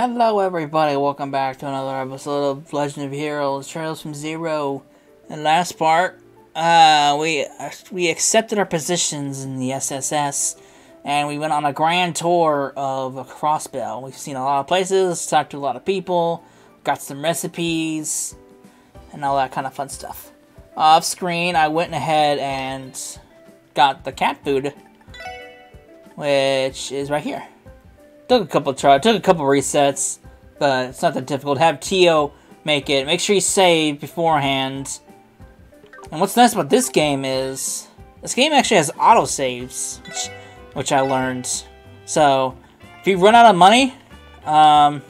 Hello everybody, welcome back to another episode of Legend of Heroes, Trails from Zero. In the last part, we accepted our positions in the SSS, and we went on a grand tour of Crossbell. We've seen a lot of places, talked to a lot of people, got some recipes, and all that kind of fun stuff. Off screen, I went ahead and got the cat food, which is right here. Took a couple resets, but it's not that difficult. Have Tio make it. Make sure you save beforehand. And what's nice about this game is this game actually has autosaves, which I learned. So if you run out of money, how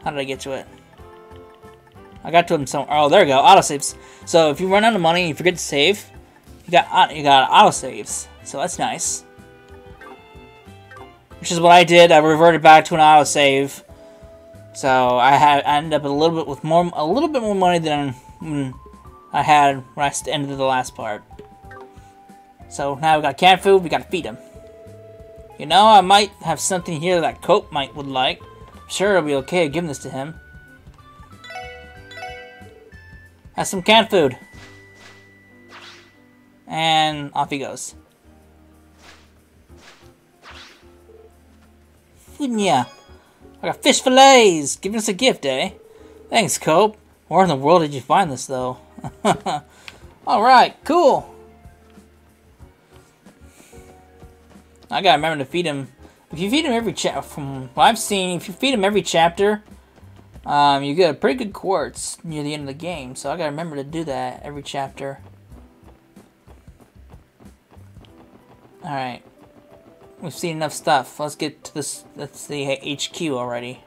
did I get to it? I got to him somewhere. Oh, there we go. Autosaves. So if you run out of money and you forget to save, you got autosaves. So that's nice. Which is what I did. I reverted back to an autosave, so I ended up a little bit more money than I had when I ended the last part. So now we got cat food. We gotta feed him. You know, I might have something here that Cope would like. I'm sure it'll be okay giving this to him. Have some cat food, and off he goes. Yeah, I got fish fillets. Giving us a gift, eh? Thanks, Cope. Where in the world did you find this, though? Alright, cool. I gotta remember to feed him. If you feed him every chapter, from what I've seen, if you feed him every chapter, you get a pretty good quartz near the end of the game. So I gotta remember to do that every chapter. Alright. We've seen enough stuff. Let's get to this. That's the HQ already.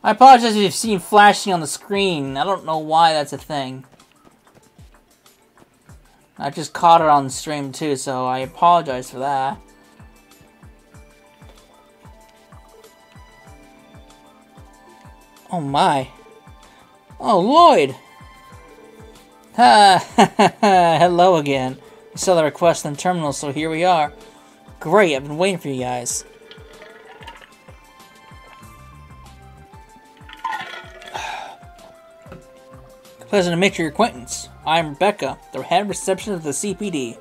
I apologize if you've seen flashing on the screen. I don't know why that's a thing. I just caught it on the stream too, so I apologize for that. Oh my. Oh, Lloyd! Hello again. We saw the request in the terminal, so here we are. Great, I've been waiting for you guys. Pleasure to make your acquaintance. I'm Rebecca, the head receptionist of the CPD.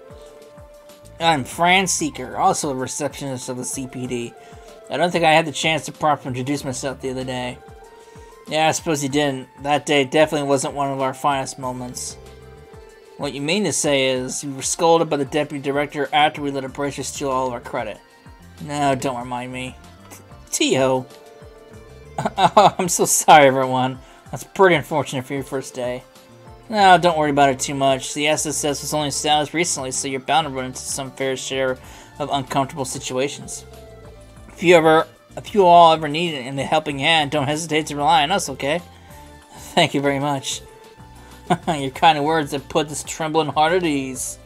I'm Fran Seeker, also a receptionist of the CPD. I don't think I had the chance to properly introduce myself the other day. Yeah, I suppose you didn't. That day definitely wasn't one of our finest moments. What you mean to say is, you were scolded by the deputy director after we let a bracer steal all of our credit. No, don't remind me. Tio! Oh, I'm so sorry, everyone. That's pretty unfortunate for your first day. No, don't worry about it too much. The SSS was only established recently, so you're bound to run into some fair share of uncomfortable situations. If you all ever need it in a helping hand, don't hesitate to rely on us, okay? Thank you very much. Your kind words have put this trembling heart at ease.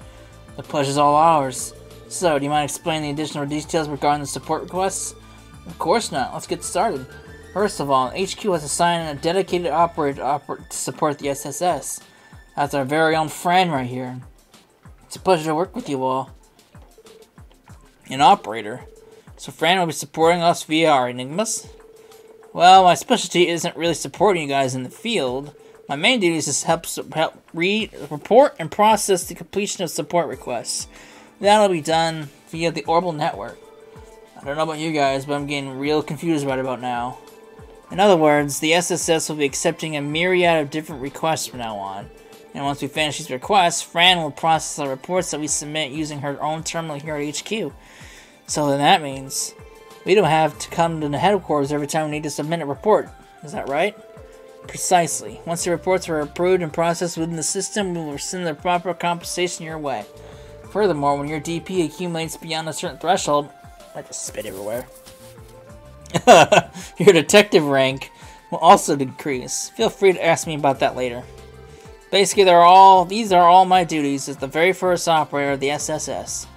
The pleasure's all ours. So, do you mind explaining the additional details regarding the support requests? Of course not. Let's get started. First of all, HQ has assigned a dedicated operator to support the SSS. That's our very own Fran right here. It's a pleasure to work with you all. An operator? So Fran will be supporting us via our Enigmas? Well, my specialty isn't really supporting you guys in the field. My main duty is to help read, report, and process the completion of support requests. That'll be done via the Orbital Network. I don't know about you guys, but I'm getting real confused right about now. In other words, the SSS will be accepting a myriad of different requests from now on. And once we finish these requests, Fran will process the reports that we submit using her own terminal here at HQ. So then that means we don't have to come to the headquarters every time we need to submit a report. Is that right? Precisely. Once the reports are approved and processed within the system, we will send the proper compensation your way. Furthermore, when your DP accumulates beyond a certain threshold, I just spit everywhere. Your detective rank will also decrease. Feel free to ask me about that later. Basically, these are all my duties as the very first operator of the SSS.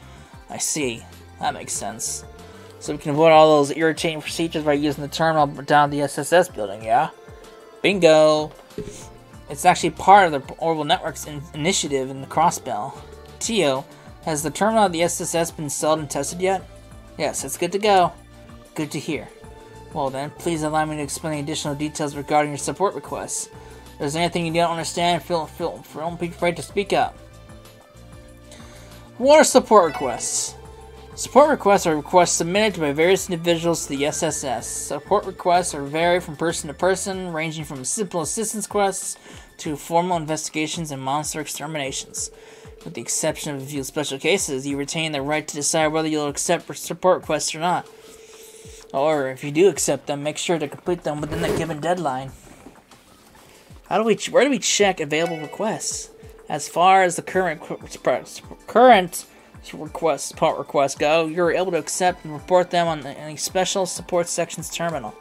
I see. That makes sense. So we can avoid all those irritating procedures by using the terminal down the SSS building, yeah? Bingo! It's actually part of the Orbital Network's initiative in the Crossbell. Tio, has the terminal of the SSS been installed and tested yet? Yes, it's good to go. Good to hear. Well then, please allow me to explain additional details regarding your support requests. If there's anything you don't understand, don't be afraid to speak up. What are support requests? Support requests are requests submitted by various individuals to the SSS. Support requests are vary from person to person, ranging from simple assistance quests to formal investigations and monster exterminations. With the exception of a few special cases, you retain the right to decide whether you'll accept support requests or not. Or, if you do accept them, make sure to complete them within the given deadline. Where do we check available requests? As far as the current support requests go, you're able to accept and report them on any special support section's terminal.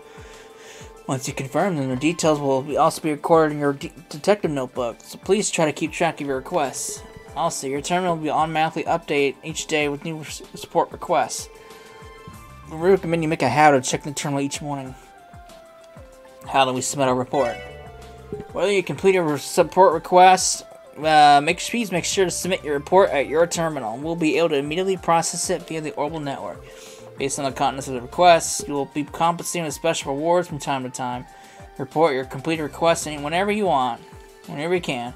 Once you confirm them, the details will also be recorded in your detective notebook, so please try to keep track of your requests. Also, your terminal will be automatically updated each day with new support requests. We recommend you make a habit of checking the terminal each morning. How do we submit our report? Whether you complete a support request, please make sure to submit your report at your terminal. We'll be able to immediately process it via the Orbital Network. Based on the contents of the requests, you will be compensated with special rewards from time to time. Report your completed requests whenever you want, whenever you can.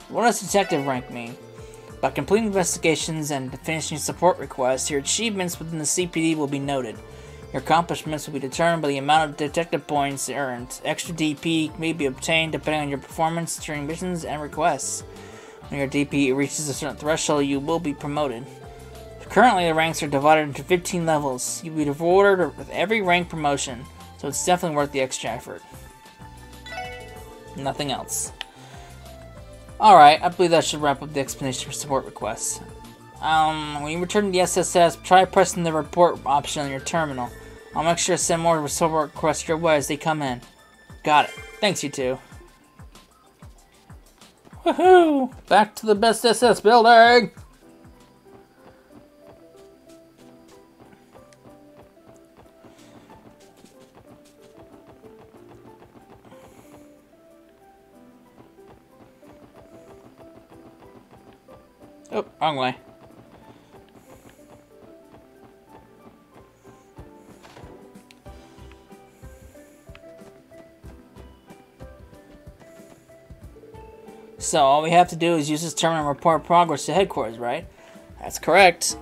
What does detective rank mean? By completing investigations and finishing support requests, your achievements within the CPD will be noted. Your accomplishments will be determined by the amount of detective points earned. Extra DP may be obtained depending on your performance during missions and requests. When your DP reaches a certain threshold, you will be promoted. Currently, the ranks are divided into 15 levels. You'll be rewarded with every rank promotion, so it's definitely worth the extra effort. Nothing else. Alright, I believe that should wrap up the explanation for support requests. When you return to the SSS, try pressing the report option on your terminal. I'll make sure to send more support requests your way as they come in. Got it. Thanks, you two. Woohoo! Back to the best SS building! Oh, wrong way. So, all we have to do is use this terminal and report progress to headquarters, right? That's correct.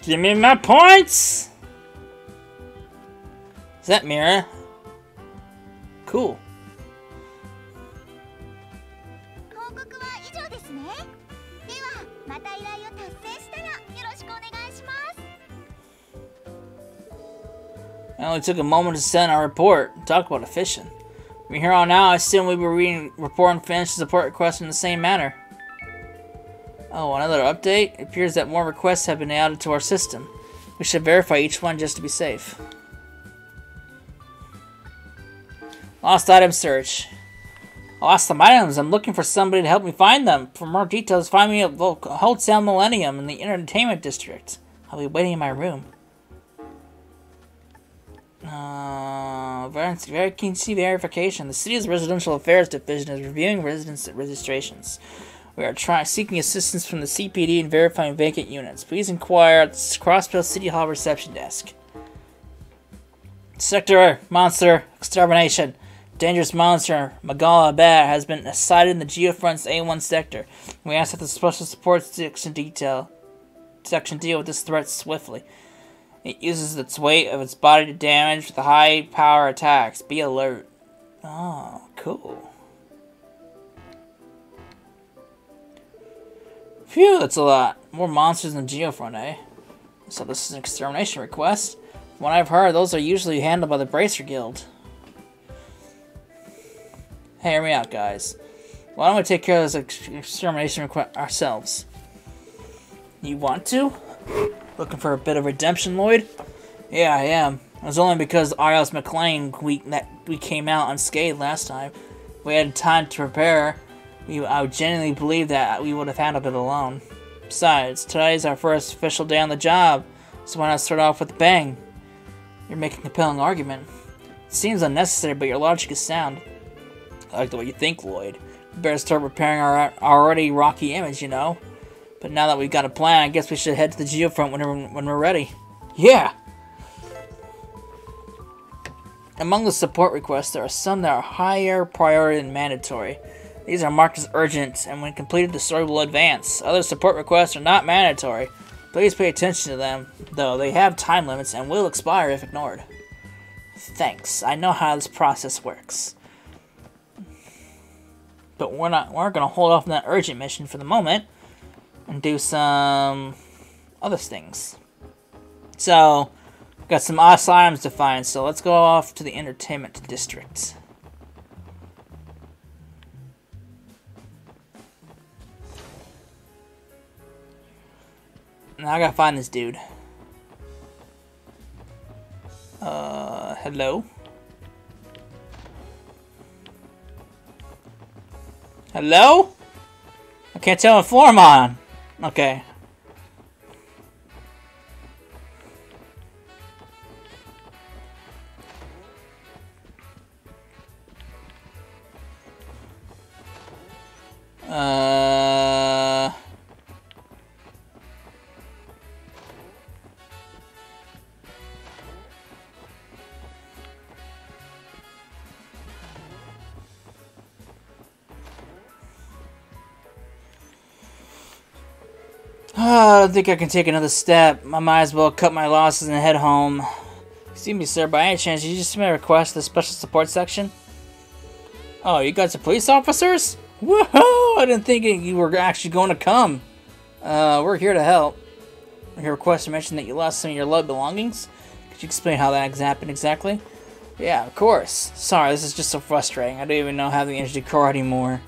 Give me my points! Is that Mira? Cool. It only took a moment to send our report. Talk about efficient. From here on out, I assume we will report and finish the support request in the same manner. Oh, another update? It appears that more requests have been added to our system. We should verify each one just to be safe. Lost item search. Lost some items. I'm looking for somebody to help me find them. For more details, find me at Hotel Millennium in the Entertainment District. I'll be waiting in my room. Vacancy verification. The city's Residential Affairs Division is reviewing residence registrations. We are seeking assistance from the CPD in verifying vacant units. Please inquire at the Crossbell City Hall reception desk. Sector Monster Extermination. Dangerous monster Magala Bat has been sighted in the Geofront's A1 sector. We ask that the Special Support Section deal with this threat swiftly. It uses its weight of its body to damage with high power attacks. Be alert. Oh, cool. Phew, that's a lot. More monsters than Geofront, eh? So this is an extermination request. From what I've heard, those are usually handled by the Bracer Guild. Hey, hear me out, guys. Why don't we take care of this extermination request ourselves? You want to? Looking for a bit of redemption, Lloyd? Yeah, I am. It was only because R.L.'s McLean we came out unscathed last time. We had time to prepare. I would genuinely believe that we would have handled it alone. Besides, today's our first official day on the job, so why not start off with a bang? You're making a compelling argument. It seems unnecessary, but your logic is sound. I like the way you think, Lloyd. We better start repairing our already rocky image, you know? But now that we've got a plan, I guess we should head to the geofront when we're ready. Yeah! Among the support requests, there are some that are higher priority than mandatory. These are marked as urgent, and when completed, the story will advance. Other support requests are not mandatory. Please pay attention to them, though they have time limits and will expire if ignored. Thanks. I know how this process works. But we're going to hold off on that urgent mission for the moment and do some other things. So, got some items to find, so let's go off to the entertainment district. Now I gotta find this dude. Hello? Hello? I can't tell what floor I'm on. Okay. I don't think I can take another step. I might as well cut my losses and head home. Excuse me, sir, by any chance, did you just submit a request to the special support section? Oh, you guys are police officers? Woohoo! I didn't think you were actually going to come. We're here to help. Your request mentioned that you lost some of your loved belongings. Could you explain how that happened exactly? Yeah, of course. Sorry, this is just so frustrating. I don't even know how the energy to car anymore.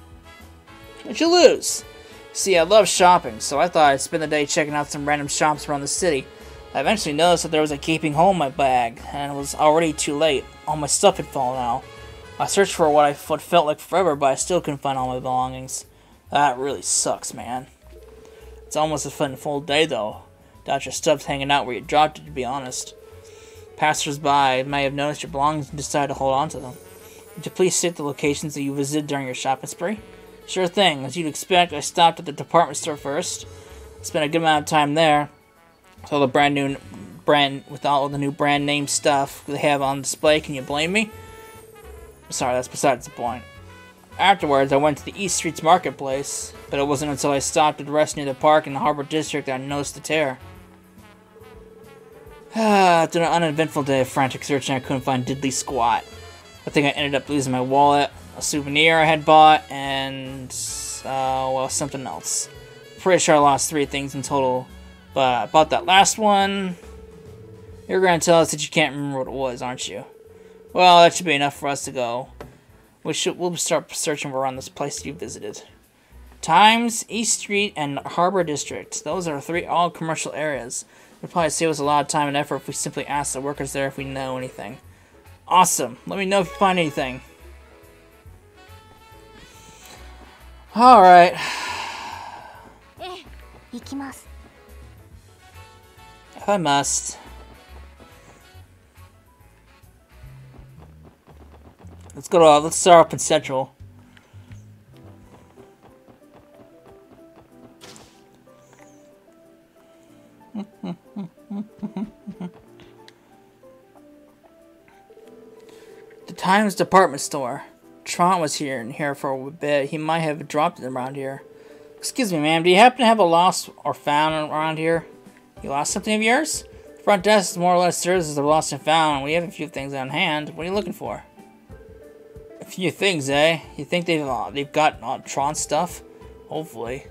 What'd you lose? See, I love shopping, so I thought I'd spend the day checking out some random shops around the city. I eventually noticed that there was a gaping hole in my bag, and it was already too late. All my stuff had fallen out. I searched for what felt like forever, but I still couldn't find all my belongings. That really sucks, man. It's almost a full day, though. Doubt your stuff's hanging out where you dropped it, to be honest. Passers-by may have noticed your belongings and decided to hold on to them. Would you please state the locations that you visited during your shopping spree? Sure thing. As you'd expect, I stopped at the department store first. Spent a good amount of time there. With all the new brand name stuff they have on display. Can you blame me? Sorry, that's besides the point. Afterwards, I went to the East Streets Marketplace, but it wasn't until I stopped at the rest near the park in the Harbor District that I noticed the tear. After an uneventful day of frantic searching, I couldn't find diddly squat. I think I ended up losing my wallet, a souvenir I had bought, and, well, something else. Pretty sure I lost 3 things in total, but about that last one, you're going to tell us that you can't remember what it was, aren't you? Well, that should be enough for us to go. We'll start searching around this place you visited. Times, East Street, and Harbor District. Those are 3 all-commercial areas. It would probably save us a lot of time and effort if we simply ask the workers there if we know anything. Awesome. Let me know if you find anything. Alright. If I must. Let's start up in Central. The Times department store. Tron was here for a bit. He might have dropped it around here. Excuse me, ma'am. Do you happen to have a lost or found around here? You lost something of yours? The front desk is more or less serves as a lost and found. We have a few things on hand. What are you looking for? A few things, eh? You think they've got Tron stuff? Hopefully.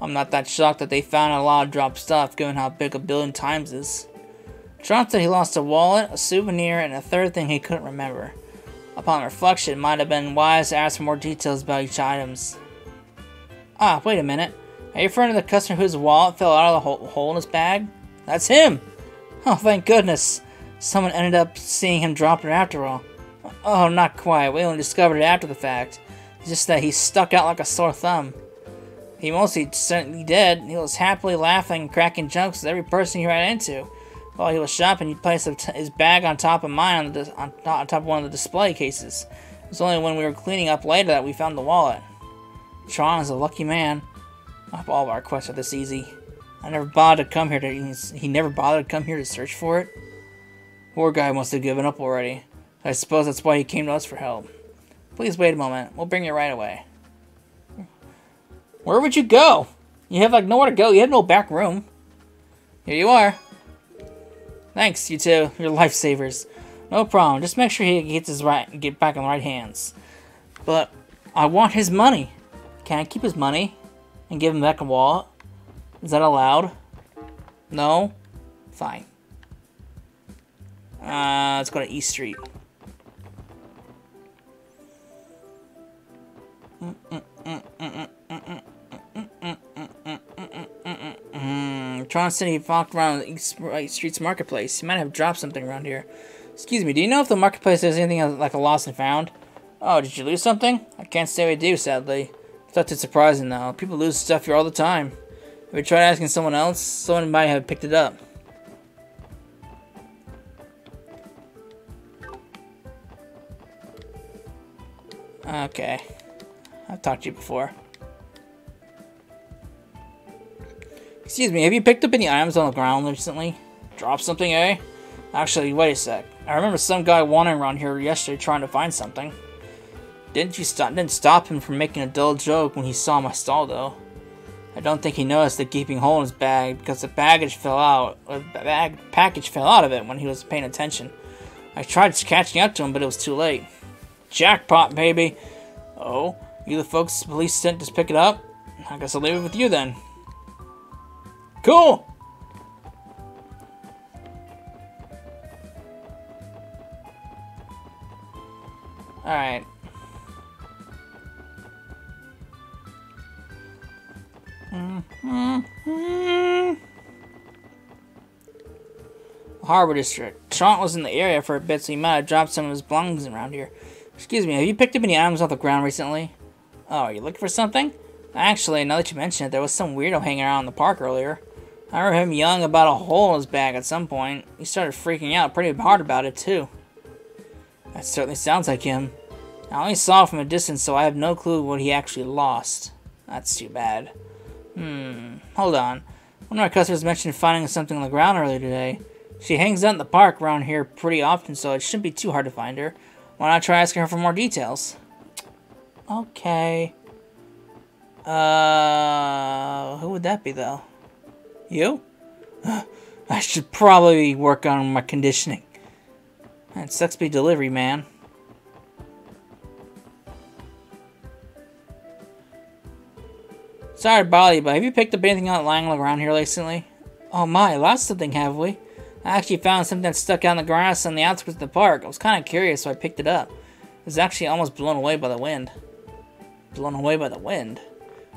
I'm not that shocked that they found a lot of dropped stuff, given how big a building Times is. Tron said he lost a wallet, a souvenir, and a third thing he couldn't remember. Upon reflection, it might have been wise to ask for more details about each items. Ah, wait a minute. Are you referring to the customer whose wallet fell out of the hole in his bag? That's him! Oh, thank goodness. Someone ended up seeing him drop it after all. Oh, not quite. We only discovered it after the fact. It's just that he stuck out like a sore thumb. He mostly certainly did. He was happily laughing and cracking jokes with every person he ran into. While he was shopping, he placed his bag on top of mine on top of one of the display cases. It was only when we were cleaning up later that we found the wallet. Tron is a lucky man. I hope all of our quests are this easy. I never bothered to come here he never bothered to come here to search for it. Poor guy must have given up already. I suppose that's why he came to us for help. Please wait a moment. We'll bring you right away. Where would you go? You have like nowhere to go. You have no back room. Here you are. Thanks, you two. You're lifesavers. No problem. Just make sure he get back in the right hands. But I want his money. Can I keep his money and give him back a wallet? Is that allowed? No? Fine. Let's go to East Street. Tron said he walked around the East Street's marketplace. He might have dropped something around here. Excuse me, do you know if the marketplace has anything like a lost and found? Oh, did you lose something? I can't say we do, sadly. It's not too surprising, though. People lose stuff here all the time. If we tried asking someone else, someone might have picked it up. Okay. I've talked to you before. Excuse me, have you picked up any items on the ground recently? Dropped something, eh? Actually, wait a sec. I remember some guy wandering around here yesterday trying to find something. Didn't stop him from making a dull joke when he saw my stall, though. I don't think he noticed the gaping hole in his bag because the package fell out of it when he was paying attention. I tried catching up to him, but it was too late. Jackpot, baby! Oh, you the folks the police sent to pick it up? I guess I'll leave it with you then. Cool! Alright. Harbor District. Tron was in the area for a bit, so he might have dropped some of his belongings around here. Excuse me, have you picked up any items off the ground recently? Oh, are you looking for something? Actually, now that you mention it, there was some weirdo hanging around in the park earlier. I remember him yelling about a hole in his bag at some point. He started freaking out pretty hard about it, too. That certainly sounds like him. I only saw it from a distance, so I have no clue what he actually lost. That's too bad. Hold on. One of our customers mentioned finding something on the ground earlier today. She hangs out in the park around here pretty often, so it shouldn't be too hard to find her. Why not try asking her for more details? Okay. Who would that be, though? You? I should probably work on my conditioning. That sucks to be delivery, man. Sorry to bother you, but have you picked up anything out lying around here recently? Oh my, lost something, have we? I actually found something that stuck out in the grass on the outskirts of the park. I was kind of curious, so I picked it up. It was actually almost blown away by the wind. Blown away by the wind?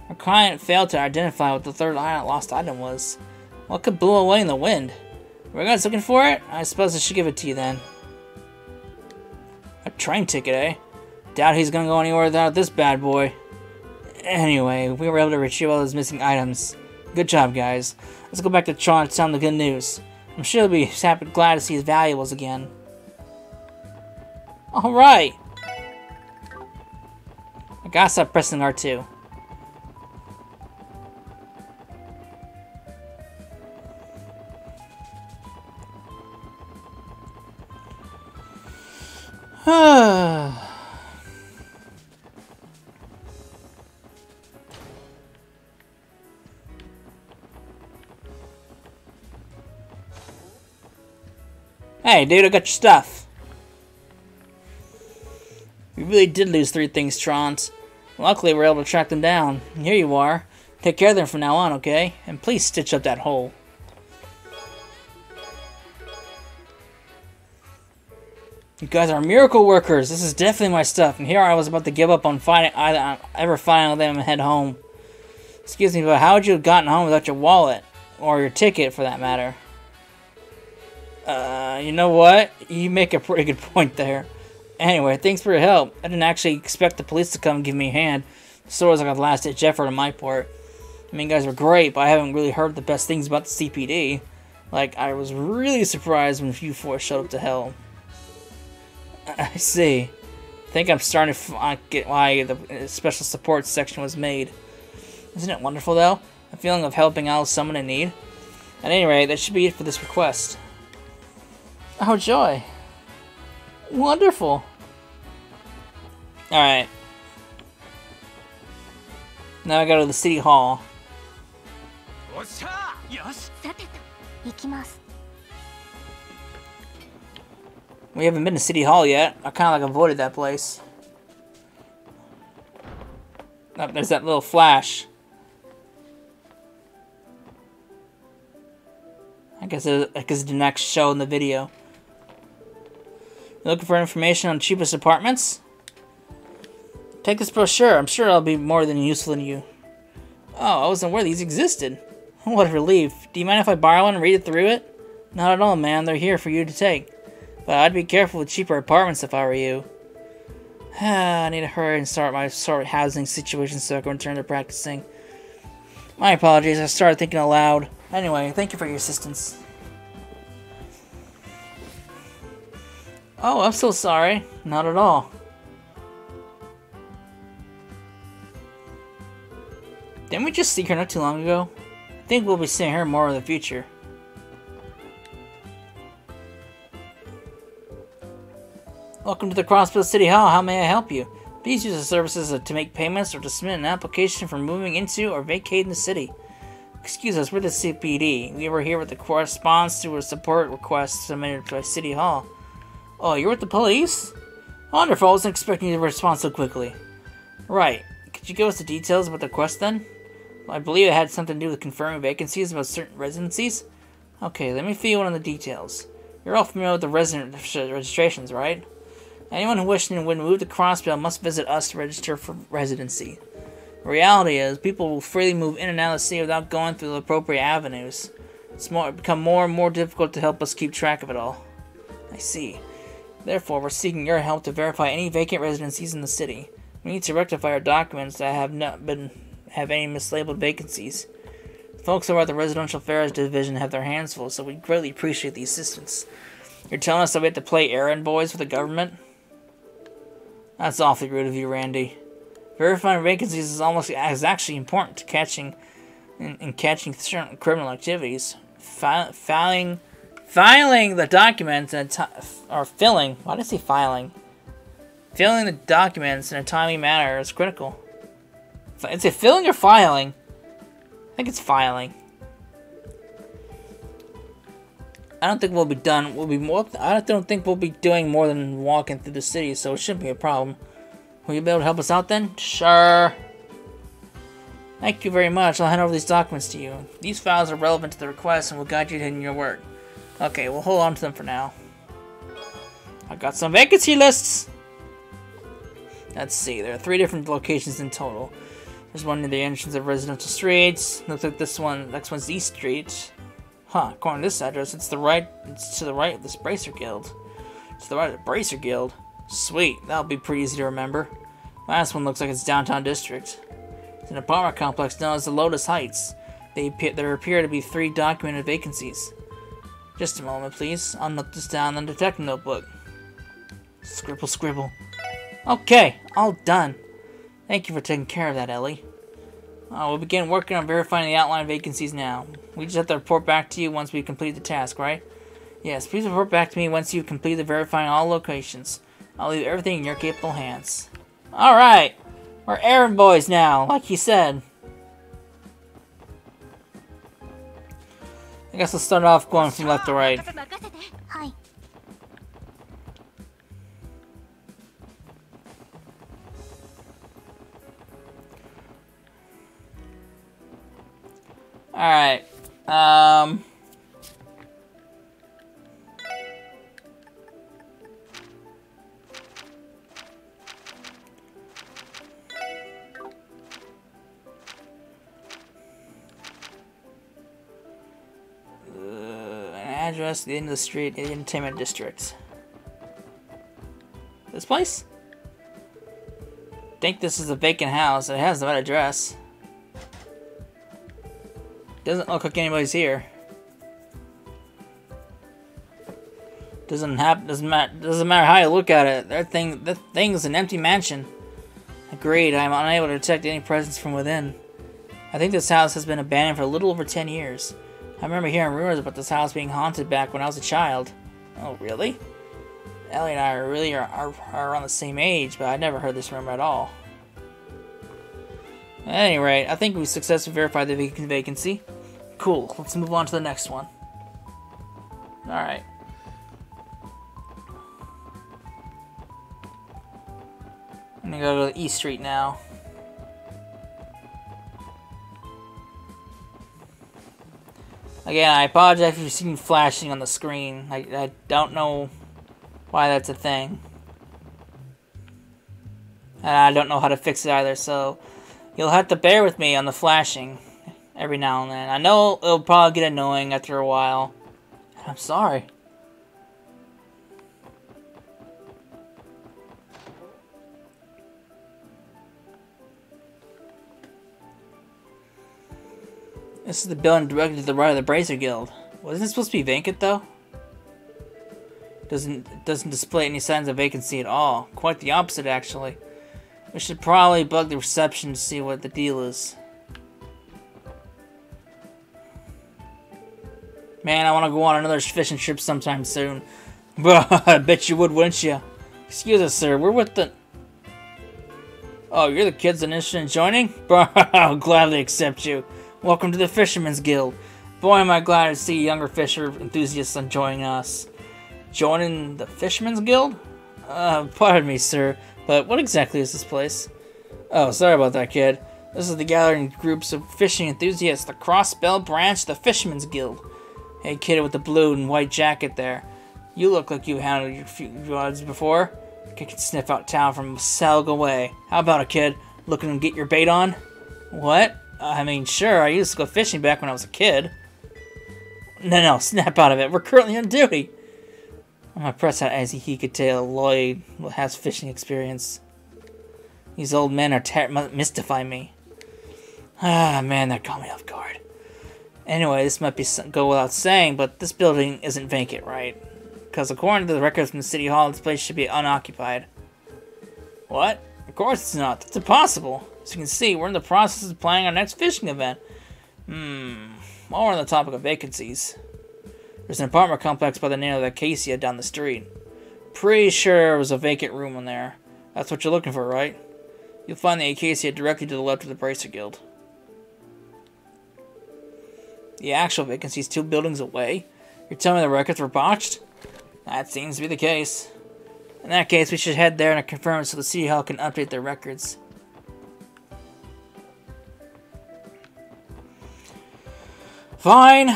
Our client failed to identify what the third lost item was. What could blow away in the wind? Were you guys looking for it? I suppose I should give it to you then. A train ticket, eh? Doubt he's gonna go anywhere without this bad boy. Anyway, we were able to retrieve all those missing items. Good job, guys. Let's go back to Tron and tell him the good news. I'm sure he'll be glad to see his valuables again. Alright! I gotta stop pressing R2. Hey, dude, I got your stuff. We really did lose 3 things, Trons. Luckily, we were able to track them down. And here you are. Take care of them from now on, okay? And please stitch up that hole. You guys are miracle workers. This is definitely my stuff. And here I was about to give up on ever finding them and head home. Excuse me, but how would you have gotten home without your wallet? Or your ticket, for that matter? You know what? You make a pretty good point there. Anyway, thanks for your help. I didn't actually expect the police to come and give me a hand. So it was like a last-ditch effort on my part. I mean, you guys were great, but I haven't really heard the best things about the CPD. Like, I was really surprised when you four showed up to hell. I see. I think I'm starting to get why the special support section was made. Isn't it wonderful, though? A feeling of helping out someone in need? At any rate, that should be it for this request. Oh, joy. Wonderful. Alright. Now I go to the city hall. We haven't been to City Hall yet. I kind of like avoided that place. Oh, there's that little flash. I guess it's the next show in the video. You looking for information on cheapest apartments? Take this brochure. I'm sure it'll be more than useful to you. Oh, I wasn't aware these existed. What a relief. Do you mind if I borrow one and read it through it? Not at all, man. They're here for you to take. But I'd be careful with cheaper apartments if I were you. I need to hurry and start my housing situation so I can return to practicing. My apologies. I started thinking aloud. Anyway, thank you for your assistance. Oh, I'm so sorry. Not at all. Didn't we just see her not too long ago? I think we'll be seeing her more in the future. Welcome to the Crossville City Hall. How may I help you? Please use the services to make payments or to submit an application for moving into or vacating the city. Excuse us, we're the CPD. We were here with the corresponds to a support request submitted by City Hall. Oh, you're with the police? Wonderful, I wasn't expecting you to respond so quickly. Right. Could you give us the details about the request then? Well, I believe it had something to do with confirming vacancies about certain residencies. Okay, let me fill you in on the details. You're all familiar with the resident registrations, right? Anyone who wishes to move to Crossville must visit us to register for residency. The reality is, people will freely move in and out of the city without going through the appropriate avenues. It's become more and more difficult to help us keep track of it all. I see. Therefore, we're seeking your help to verify any vacant residencies in the city. We need to rectify our documents that have any mislabeled vacancies. The folks over at the Residential Affairs Division have their hands full, so we greatly appreciate the assistance. You're telling us that we have to play errand boys for the government? That's awfully rude of you, Randy. Verifying vacancies is actually important to catching certain criminal activities. Filing the documents or filling. Why did I say filing? Filling the documents in a timely manner is critical. Is it filling or filing? I think it's filing. I don't think we'll be done. I don't think we'll be doing more than walking through the city, so it shouldn't be a problem. Will you be able to help us out then? Sure. Thank you very much. I'll hand over these documents to you. These files are relevant to the request and will guide you in your work. Okay, we'll hold on to them for now. I got some vacancy lists. Let's see. There are 3 different locations in total. There's one near the entrance of Residential Streets. Looks like this one. Next one's East Street. Huh, according to this address, it's to the right of this Bracer Guild. To the right of the Bracer Guild. Sweet, that'll be pretty easy to remember. Last one looks like it's downtown district. It's an apartment complex known as the Lotus Heights. There appear to be 3 documented vacancies. Just a moment, please. I'll note this down in the detective notebook. Scribble, scribble. Okay, all done. Thank you for taking care of that, Ellie. We'll begin working on verifying the outline vacancies now. We just have to report back to you once we complete the task, right? Yes, please report back to me once you've completed verifying all locations. I'll leave everything in your capable hands. Alright! We're errand boys now, like he said. I guess let's start off going from left to right. Alright, an address, the end of the street, the entertainment district. This place? Think this is a vacant house. It has the right address. Doesn't look like anybody's here. Doesn't matter how you look at it. That thing's an empty mansion. Agreed. I'm unable to detect any presence from within. I think this house has been abandoned for a little over 10 years. I remember hearing rumors about this house being haunted back when I was a child. Oh, really? Ellie and I are around the same age, but I never heard this rumor at all. At any rate, I think we successfully verified the vacancy. Cool. Let's move on to the next one. Alright. I'm gonna go to East Street now. Again, I apologize if you're seeing flashing on the screen. I don't know why that's a thing. And I don't know how to fix it either, so you'll have to bear with me on the flashing every now and then. I know it'll probably get annoying after a while. I'm sorry. This is the building directly to the right of the Bracer Guild. Wasn't it supposed to be vacant though? It doesn't display any signs of vacancy at all. Quite the opposite, actually. We should probably bug the reception to see what the deal is. Man, I want to go on another fishing trip sometime soon. I bet you would, wouldn't you? Excuse us, sir. We're with the... Oh, you're the kids interested in joining? I'll gladly accept you. Welcome to the Fisherman's Guild. Boy, am I glad to see younger fisher enthusiasts joining us. Joining the Fisherman's Guild? Pardon me, sir, but what exactly is this place? Oh, sorry about that, kid. This is the gathering groups of fishing enthusiasts, the Crossbell branch of the Fisherman's Guild. Hey, kid with the blue and white jacket there. You look like you handled your few odds before. I can sniff out town from a cell away. How about it, kid? Looking to get your bait on? What? I mean, sure, I used to go fishing back when I was a kid. No, snap out of it. We're currently on duty. I'm gonna press out as he could tell Lloyd has fishing experience. These old men are mystifying me. Ah, man, that caught me off guard. Anyway, this might go without saying, but this building isn't vacant, right? Because according to the records from the City Hall, this place should be unoccupied. What? Of course it's not. That's impossible. As you can see, we're in the process of planning our next fishing event. While we're on the topic of vacancies, there's an apartment complex by the name of Acacia down the street. Pretty sure there was a vacant room in there. That's what you're looking for, right? You'll find the Acacia directly to the left of the Bracer Guild. The actual vacancy is 2 buildings away? You're telling me the records were botched? That seems to be the case. In that case, we should head there and confirm it so the City Hall can update their records. Fine.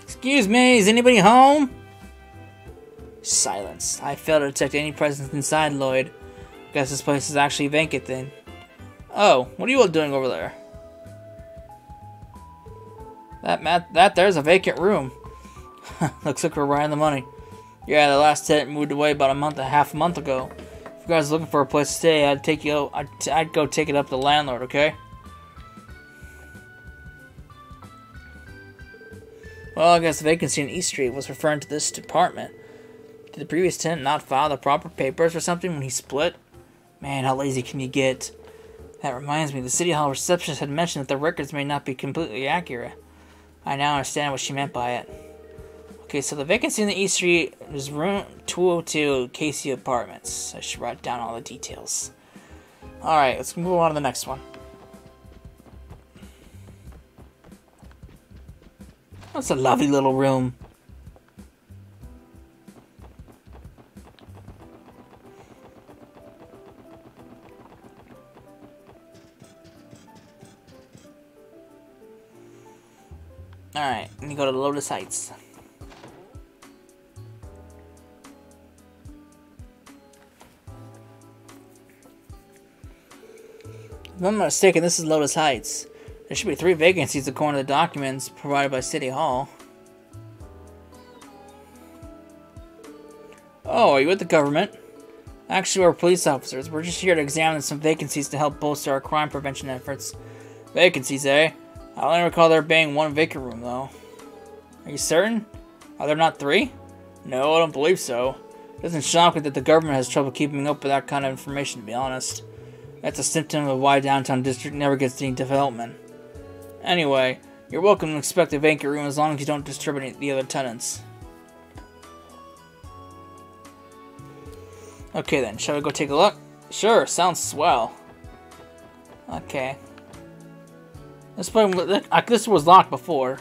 Excuse me, is anybody home? Silence. I failed to detect any presence inside, Lloyd. Guess this place is actually vacant then. Oh, what are you all doing over there? That there's a vacant room. Looks like we're right on the money. Yeah, the last tenant moved away about half a month ago. If you guys are looking for a place to stay, I'd go take it up to the landlord, okay? Well, I guess the vacancy in East Street was referring to this department. Did the previous tenant not file the proper papers or something when he split? Man, how lazy can you get? That reminds me, the City Hall receptionist had mentioned that the records may not be completely accurate. I now understand what she meant by it. Okay, so the vacancy in the East Street is room 202, Casey Apartments. I should write down all the details. Alright, let's move on to the next one. That's a lovely little room. And you go to Lotus Heights. If I'm not mistaken, this is Lotus Heights. There should be 3 vacancies according to the documents provided by City Hall. Oh, are you with the government? Actually, we're police officers. We're just here to examine some vacancies to help bolster our crime prevention efforts. Vacancies, eh? I only recall there being 1 vacant room, though. Are you certain? Are there not 3? No, I don't believe so. It doesn't shock me that the government has trouble keeping up with that kind of information, to be honest. That's a symptom of why downtown district never gets any development. Anyway, you're welcome to expect a vacant room as long as you don't disturb any of the other tenants. Okay then, shall we go take a look? Sure, sounds swell. Okay. This was locked before.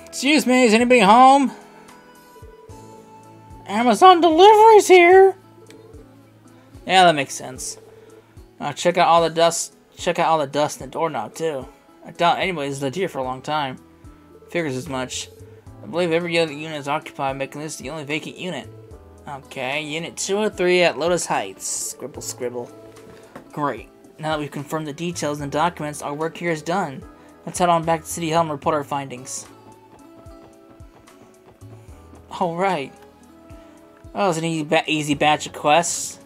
Excuse me, is anybody home? Amazon delivery's here! Yeah, that makes sense. Check out all the dust. Check out all the dust in the doorknob too. I doubt anybody's lived here for a long time. Figures as much. I believe every other unit is occupied, making this the only vacant unit. Okay, Unit 203 at Lotus Heights. Scribble, scribble. Great. Now that we've confirmed the details and documents, our work here is done. Let's head on back to City Hall and report our findings. Alright. Oh, it's an easy batch of quests.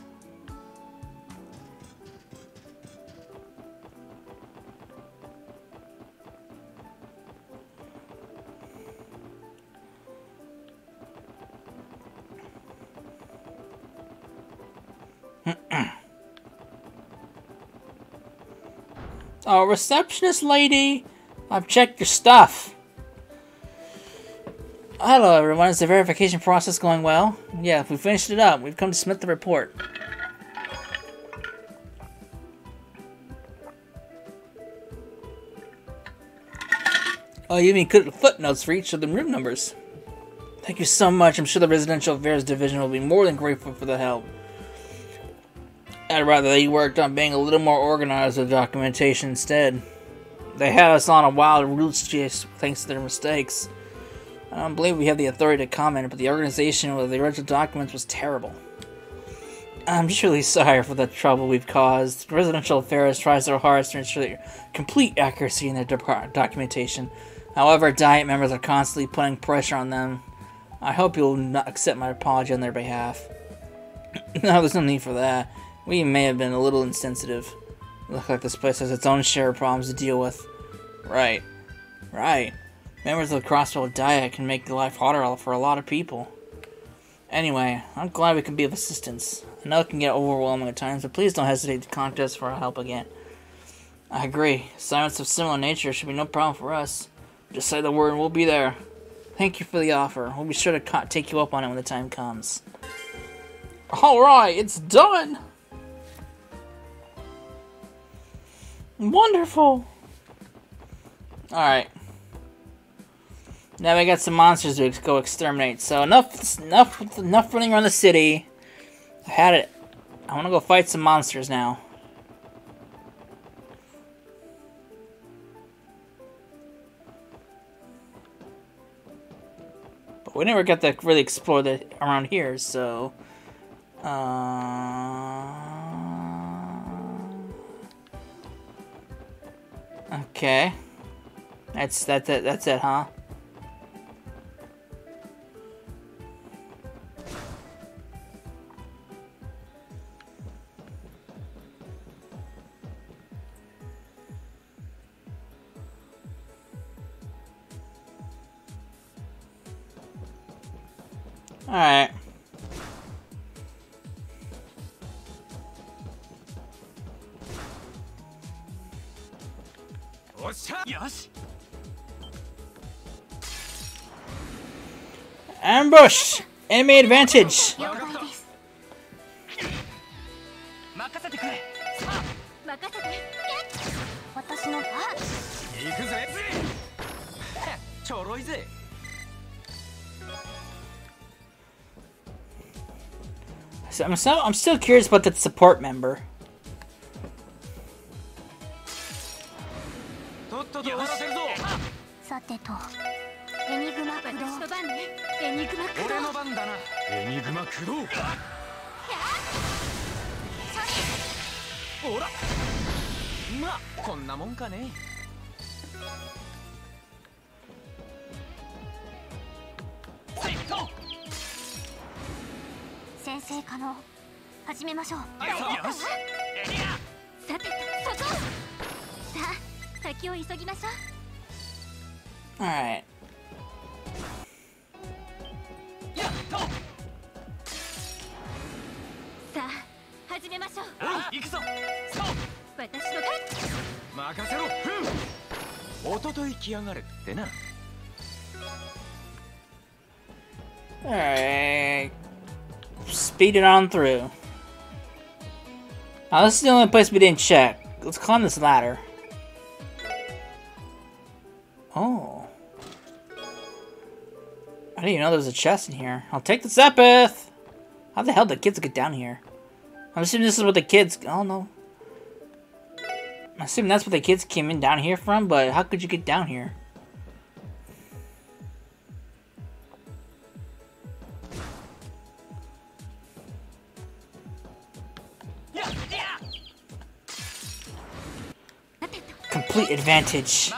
Oh, receptionist lady, I've checked your stuff. Hello everyone, is the verification process going well? Yeah, we finished it up. We've come to submit the report. Oh, you even included footnotes for each of the room numbers. Thank you so much. I'm sure the Residential Affairs Division will be more than grateful for the help. I'd rather they worked on being a little more organized with documentation instead. They had us on a wild roots chase thanks to their mistakes. I don't believe we have the authority to comment, but the organization with the original documents was terrible. I'm just really sorry for the trouble we've caused. Residential Affairs tries their hardest to ensure complete accuracy in their documentation. However, Diet members are constantly putting pressure on them. I hope you'll not accept my apology on their behalf. No, there's no need for that. We may have been a little insensitive. Looks like this place has its own share of problems to deal with. Right. Right. Members of the Crossville Diet can make life harder for a lot of people. Anyway, I'm glad we can be of assistance. I know it can get overwhelming at times, but please don't hesitate to contact us for our help again. I agree. Assignments of similar nature should be no problem for us. Just say the word and we'll be there. Thank you for the offer. We'll be sure to take you up on it when the time comes. Alright, it's done! Wonderful! Alright. Now we got some monsters to go exterminate. So enough running around the city. I had it. I want to go fight some monsters now. But we never got to really explore around here, so... Okay. That's it, huh? Alright. Ambush! Enemy advantage! I'm still curious about that support member. さてと、エニグマ駆動。私の番ね。エニグマ駆動。俺の番だな。エニグマ駆動。ほら。まあこんなもんかね。先生可能。始めましょう。よし。さてと、そこ。さあ、先を急ぎましょう。Alright. さあ、始めましょう。行くぞ。そう。私の番。任せろ。おととい来やがるってな。Alright. Speed it on through. Now, this is the only place we didn't check. Let's climb this ladder. Oh. I didn't even know there was a chest in here. I'll take the Sepith! How the hell did the kids get down here? I'm assuming this is what the kids... Oh, no. I'm assuming that's what the kids came in down here from, but how could you get down here? Complete advantage.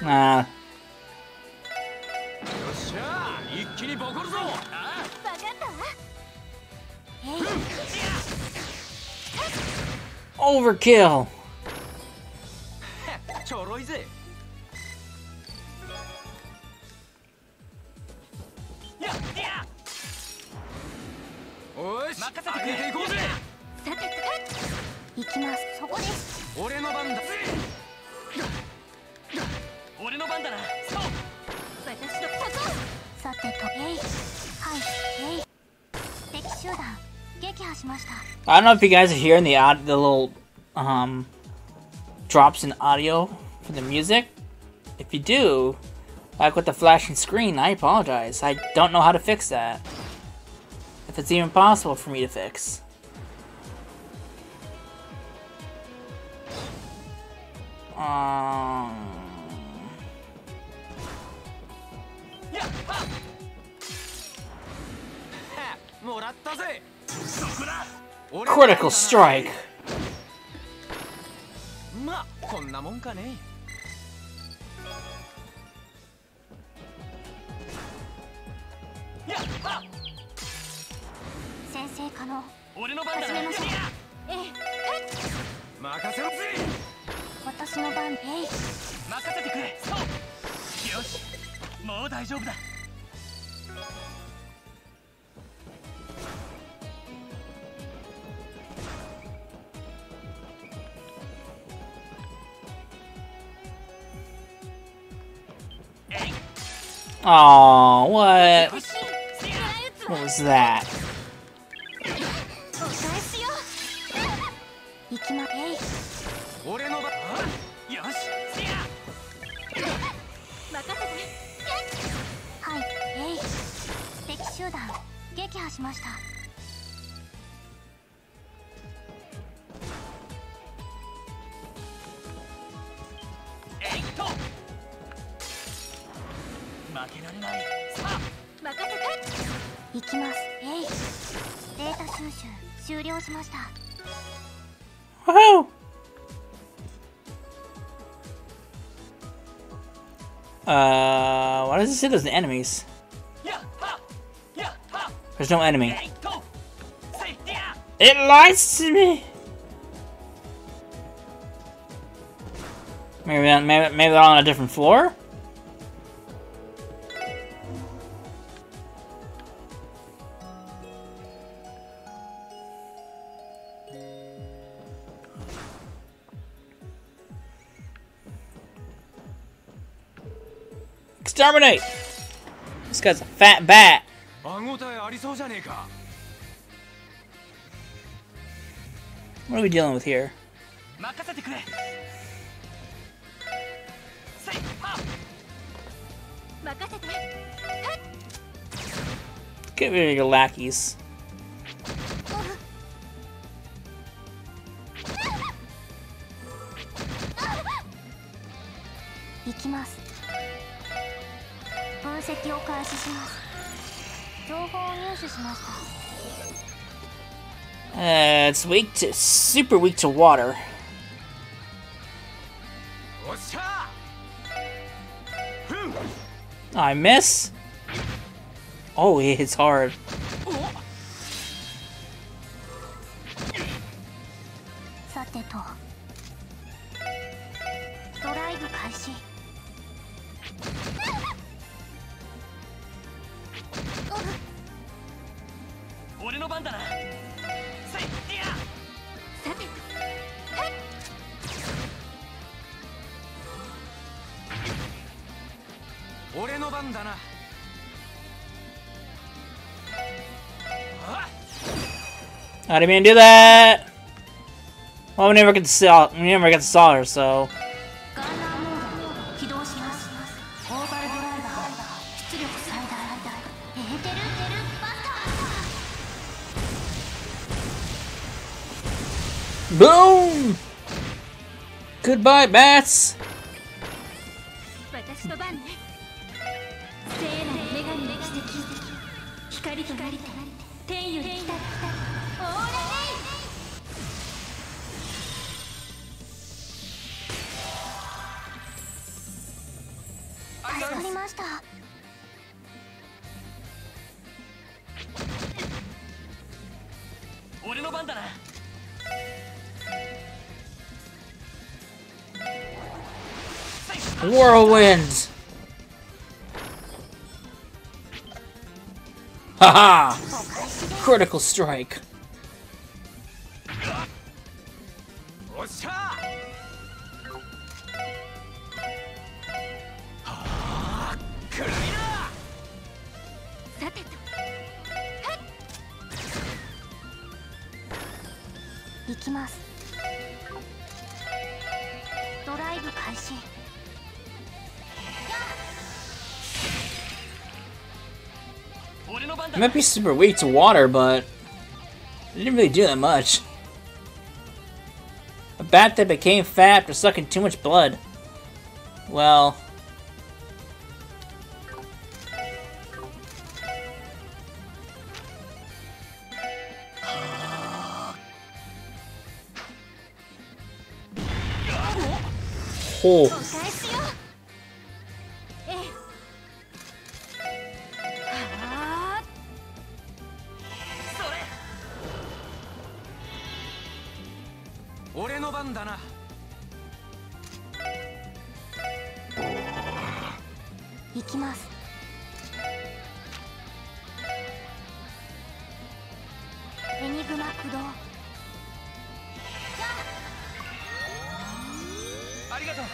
Nah. Overkill. I don't know if you guys are hearing the little drops in audio for the music. If you do, like with the flashing screen, I apologize. I don't know how to fix that. If it's even possible for me to fix. Critical strike. Oh, what? What was that? Woohoo! Why does it say there's enemies? There's no enemy. It lies to me! Maybe they're on a different floor? Exterminate! This guy's a fat bat. What are we dealing with here? Get rid of your lackeys. 行きます。分析を開始します。情報を入手しました。It's weak to super weak to water. I miss. Oh, he hits hard. さてと、ドライブ開始。俺の番だな。さて、俺の番だな。I didn't mean to do that. Well, we never get to saw. We never get to saw her, so. ガンナーモード起動します。オーバルドライバー出力最大。エーテルバスター。 Boom! Goodbye, bats. 私の番ね。聖なる女神の奇跡。光と天より来た。オーライ。助かりました。俺の番だな。Whirlwind. Haha! Critical strike. おっしゃー。くらいな。さてと、行きます。ドライブ開始。 It might be super weak to water, but it didn't really do that much. A bat that became fat after sucking too much blood. Well. Oh. 俺の番だな。行きます。エニグマ駆動。ありがとう。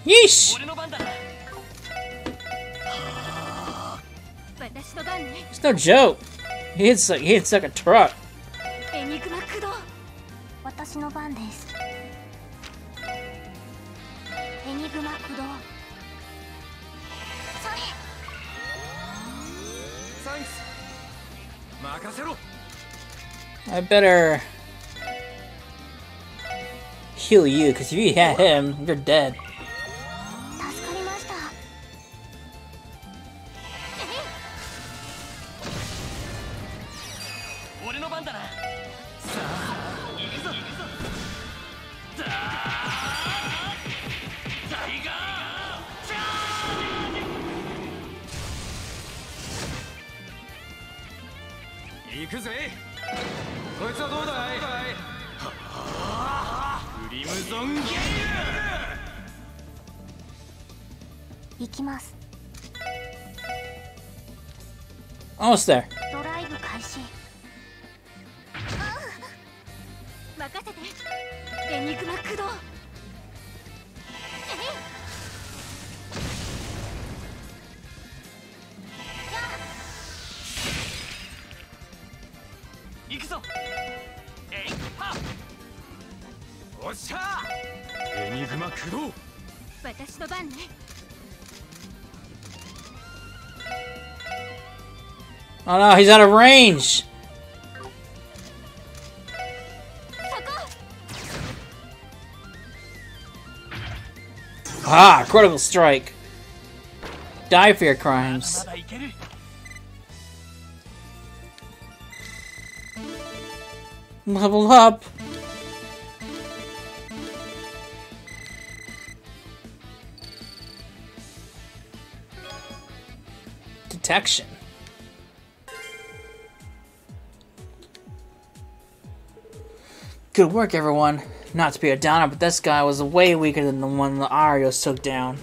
Yeesh! 俺の番だな。私の番ね。 It's no joke. He hits like a truck. エニグマ駆動。私の番です。エニグマ駆動。それ。サンクス。任せろ。 I better heal you, because if you hit him, you're dead. 助かりました。俺の番だな。さあ、行くぞ。タイガーチャージ。行くぜ。こいつはどうだい。クリムゾンゲイル。行きます。 Almost there. ドライブ開始。任せて。エニグマ駆動。行くぞ。えいはっ。おっしゃー。エニグマ駆動。私の番ね。Oh no, he's out of range! Ah, critical strike. Die for your crimes. Level up. Detection. Good work, everyone. Not to be a downer, but this guy was way weaker than the one the Arios took down.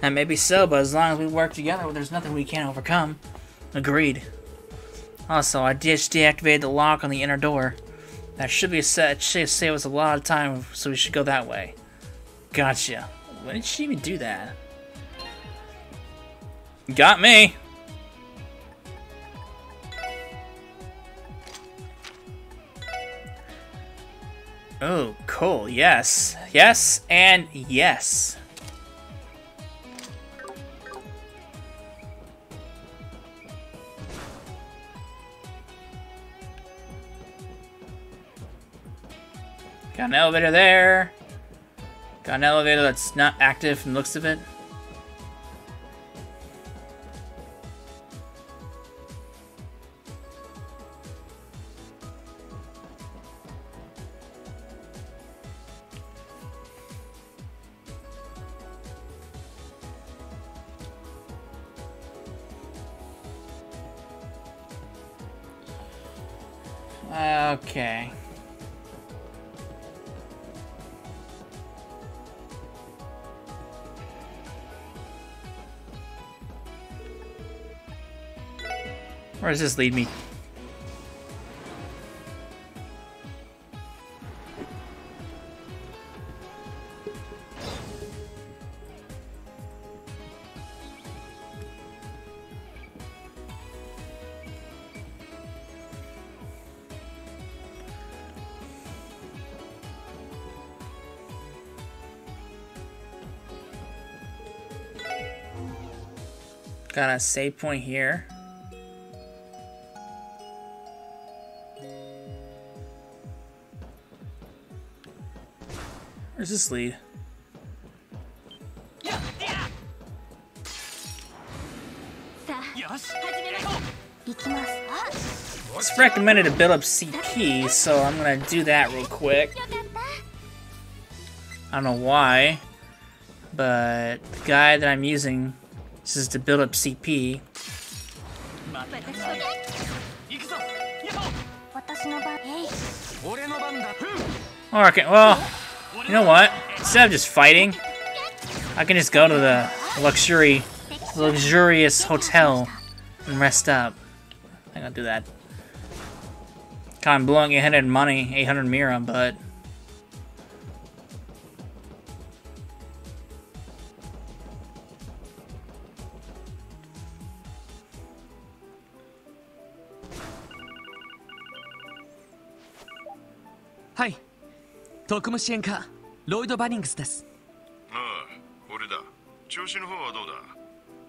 And maybe so, but as long as we work together, there's nothing we can't overcome. Agreed. Also, I just deactivated the lock on the inner door. That should be set. It should save us a lot of time, so we should go that way. Gotcha. When did she even do that? Got me! Oh, cool. Yes. Yes, and yes. Got an elevator there. Got an elevator that's not active from the looks of it. Okay. Where does this lead me? Got a save point here. Where's this lead? It's recommended to build up CP, so I'm gonna do that real quick. I don't know why, but the guy that I'm using says to build up CP. Okay, well, you know what? Instead of just fighting, I can just go to the luxurious hotel and rest up. I think I'll do that. Kind of blowing 800 money, 800 Mira, but... Hi, 特務支援課ロイド・バニングスです。ああ、俺だ。調子の方はどうだ？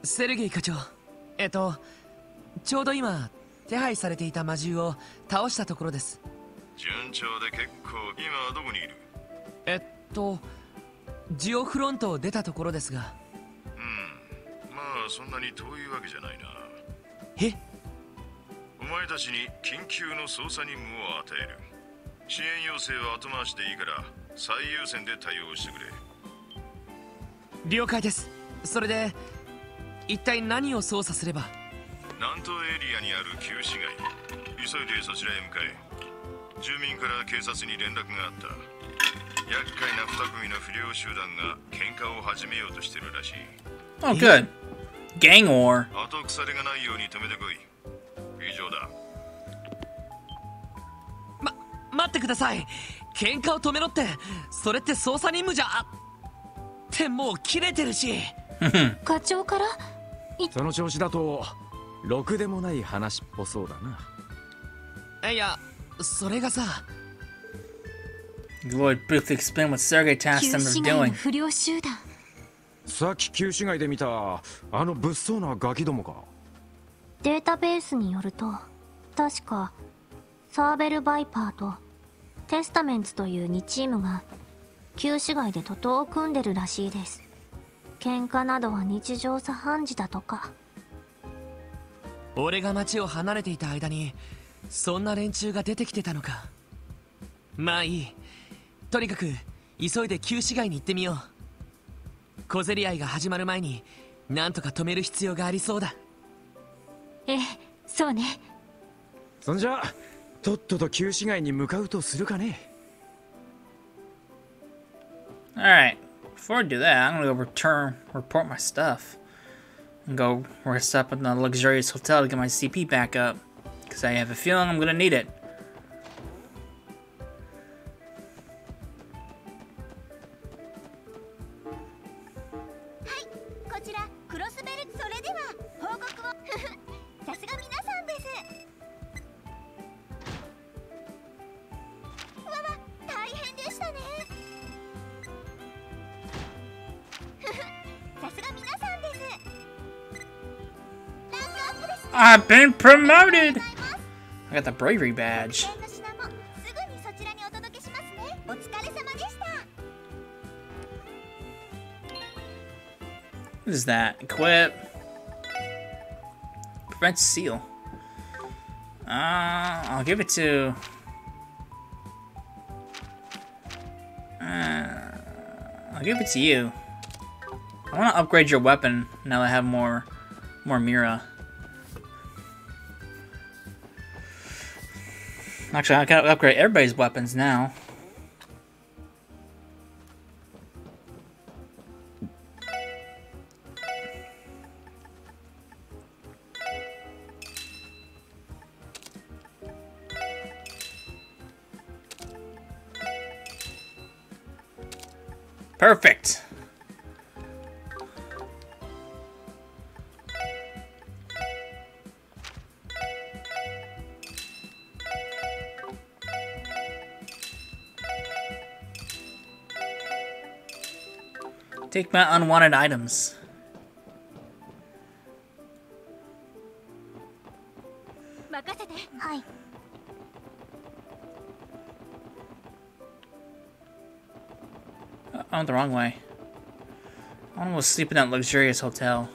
セルゲイ課長。ちょうど今手配されていた魔獣を倒したところです。順調で結構。今どこにいる？ジオフロントを出たところですが。まあそんなに遠いわけじゃないな。え？お前たちに緊急の捜査任務を与える。支援要請は後回しでいいから最優先で対応してくれ。了解です。それで一体何を操作すれば？南東エリアにある旧市街。急いでそちらへ向かえ。住民から警察に連絡があった。厄介な2組の不良集団が喧嘩を始めようとしてるらしい。Oh, good. Gang war. 後腐れがないように止めてこい。以上だ。待ってください。喧嘩を止めろって、それって捜査任務じゃってもう切れてるし。課長からその調子だとろくでもない話っぽそうだな。いや、それがさ。Lloyd briefly explained what Sergei tasked them with doing. 不良集団。さっき旧市街で見たあの物騒なガキどもか。データベースによると、確かサーベル・バイパーとテスタメンツという2チームが旧市街で徒党を組んでるらしいです。喧嘩などは日常茶飯事だとか。俺が町を離れていた間にそんな連中が出てきてたのか。まあいい。とにかく急いで旧市街に行ってみよう。小競り合いが始まる前になんとか止める必要がありそうだ。ええ、そうね。そんじゃとっとと旧市街に向かうとするかね。Alright, before I do that, I'm gonna go report my stuff. And go rest up in the luxurious hotel to get my CP back up. Because I have a feeling I'm gonna need it. こちらクロスベル。それでは報告を。さすが皆さんです。わわ、大変でしたね。さすが皆さんです。ランクアップですね。I've been promoted! I got the bravery badge. の品もすぐにそちらにお届けしますね。お疲れ様でした。What is that? Equip. Prevent seal. I'll give it to... I'll give it to you. I want to upgrade your weapon now that I have more Mira. Actually, I gotta upgrade everybody's weapons now. Perfect. Take my unwanted items. Hi. I went the wrong way. I want to sleep in that luxurious hotel.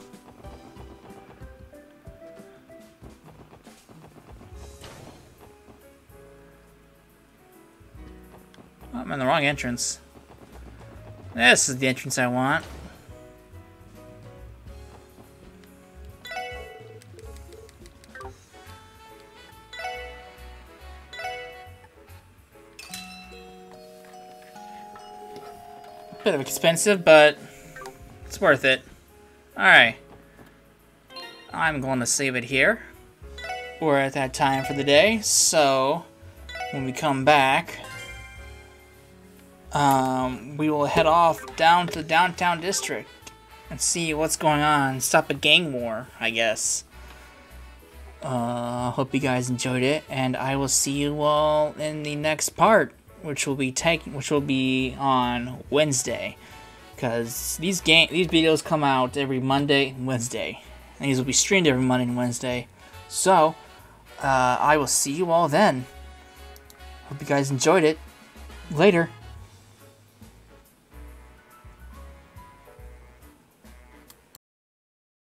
Oh, I'm in the wrong entrance. This is the entrance I want. Bit of expensive, but it's worth it. Alright. I'm going to save it here. We're at that time for the day, so when we come back, we will head off down to the downtown district and see what's going on. Stop a gang war, I guess. Hope you guys enjoyed it, and I will see you all in the next part, which will be on Wednesday, because these videos come out every Monday and Wednesday, and these will be streamed every Monday and Wednesday. So, I will see you all then. Hope you guys enjoyed it. Later.